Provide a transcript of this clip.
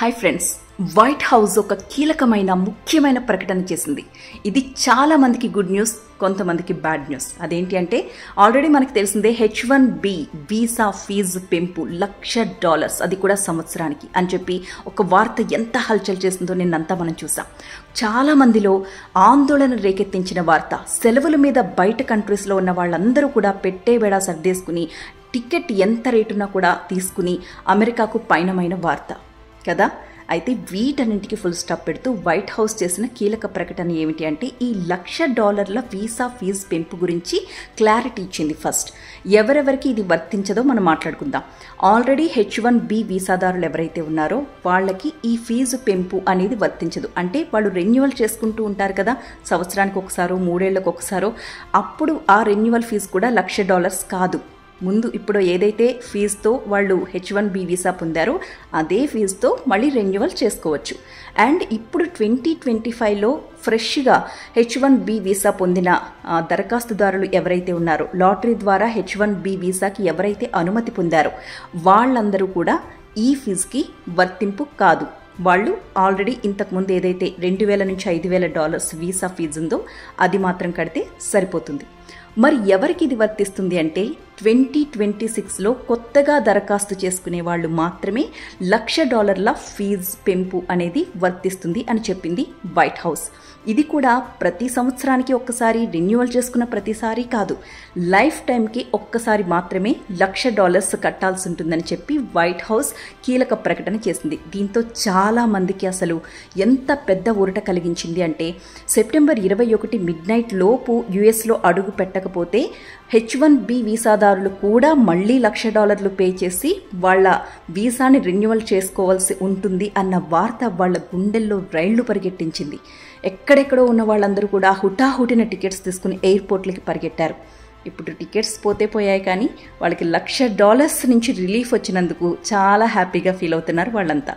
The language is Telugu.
హాయ్ ఫ్రెండ్స్, వైట్ హౌస్ ఒక కీలకమైన ముఖ్యమైన ప్రకటన చేసింది. ఇది చాలా మందికి గుడ్ న్యూస్, కొంతమందికి బ్యాడ్ న్యూస్. అదేంటి అంటే ఆల్రెడీ మనకు తెలిసిందే H1B వీసా ఫీజు పెంపు $1,00,000, అది కూడా సంవత్సరానికి అని చెప్పి ఒక వార్త ఎంత హల్చల్ చేస్తుందో నిన్నంతా మనం చూసాం. చాలా మందిలో ఆందోళన రేకెత్తించిన వార్త. సెలవుల మీద బయట కంట్రీస్లో ఉన్న వాళ్ళందరూ కూడా పెట్టే బేడా సర్దేసుకుని టికెట్ ఎంత రేటున్నా కూడా తీసుకుని అమెరికాకు పయనమైన వార్త కదా. అయితే వీటన్నింటికి ఫుల్ స్టాప్ పెడుతూ వైట్ హౌస్ చేసిన కీలక ప్రకటన ఏమిటి అంటే ఈ $1,00,000 వీసా ఫీజు పెంపు గురించి క్లారిటీ ఇచ్చింది. ఫస్ట్ ఎవరెవరికి ఇది వర్తించదో మనం మాట్లాడుకుందాం. ఆల్రెడీ H1B వీసాదారులు ఎవరైతే ఉన్నారో వాళ్ళకి ఈ ఫీజు పెంపు అనేది వర్తించదు. అంటే వాళ్ళు రెన్యువల్ చేసుకుంటూ ఉంటారు కదా, సంవత్సరానికి ఒకసారో 3 ఏళ్లకు ఒకసారో. అప్పుడు ఆ రెన్యువల్ ఫీజు కూడా $1,00,000 కాదు. ముందు ఇప్పుడు ఏదైతే ఫీజుతో వాళ్ళు H1B వీసా పొందారో అదే ఫీజుతో మళ్ళీ రెన్యువల్ చేసుకోవచ్చు. అండ్ ఇప్పుడు 2025లో ఫ్రెష్గా H1B వీసా పొందిన దరఖాస్తుదారులు ఎవరైతే ఉన్నారో, లాటరీ ద్వారా H1B వీసాకి ఎవరైతే అనుమతి పొందారో వాళ్ళందరూ కూడా ఈ ఫీజుకి వర్తింపు కాదు. వాళ్ళు ఆల్రెడీ ఇంతకుముందు ఏదైతే $2,000 నుంచి $5,000 వీసా ఫీజు ఉందో అది మాత్రం కడితే సరిపోతుంది. మరి ఎవరికి ఇది వర్తిస్తుంది అంటే 2026లో కొత్తగా దరఖాస్తు చేసుకునే వాళ్ళు మాత్రమే $1,00,000 ఫీజు పెంపు అనేది వర్తిస్తుంది అని చెప్పింది వైట్ హౌస్. ఇది కూడా ప్రతి సంవత్సరానికి ఒక్కసారి రెన్యువల్ చేసుకున్న ప్రతిసారి కాదు, లైఫ్ టైంకి ఒక్కసారి మాత్రమే $1,00,000 కట్టాల్సి ఉంటుందని చెప్పి వైట్ హౌస్ కీలక ప్రకటన చేసింది. దీంతో చాలా మందికి అసలు ఎంత పెద్ద ఊరట కలిగించింది అంటే సెప్టెంబర్ 21 మిడ్నైట్ లోపు యుఎస్లో అడుగు పెట్టకపోతే H1B వీసాదారులు కూడా మళ్ళీ $1,00,000 పే చేసి వాళ్ళ వీసాని రెన్యువల్ చేసుకోవాల్సి ఉంటుంది అన్న వార్త వాళ్ళ గుండెల్లో రైళ్లు పరిగెట్టించింది. ఎక్కడెక్కడో ఉన్న వాళ్ళందరూ కూడా హుటాహుటిన టికెట్స్ తీసుకుని ఎయిర్పోర్ట్లకి పరిగెట్టారు. ఇప్పుడు టికెట్స్ పోతే పోయాయి, కానీ వాళ్ళకి $1,00,000 నుంచి రిలీఫ్ వచ్చినందుకు చాలా హ్యాపీగా ఫీల్ అవుతున్నారు వాళ్ళంతా.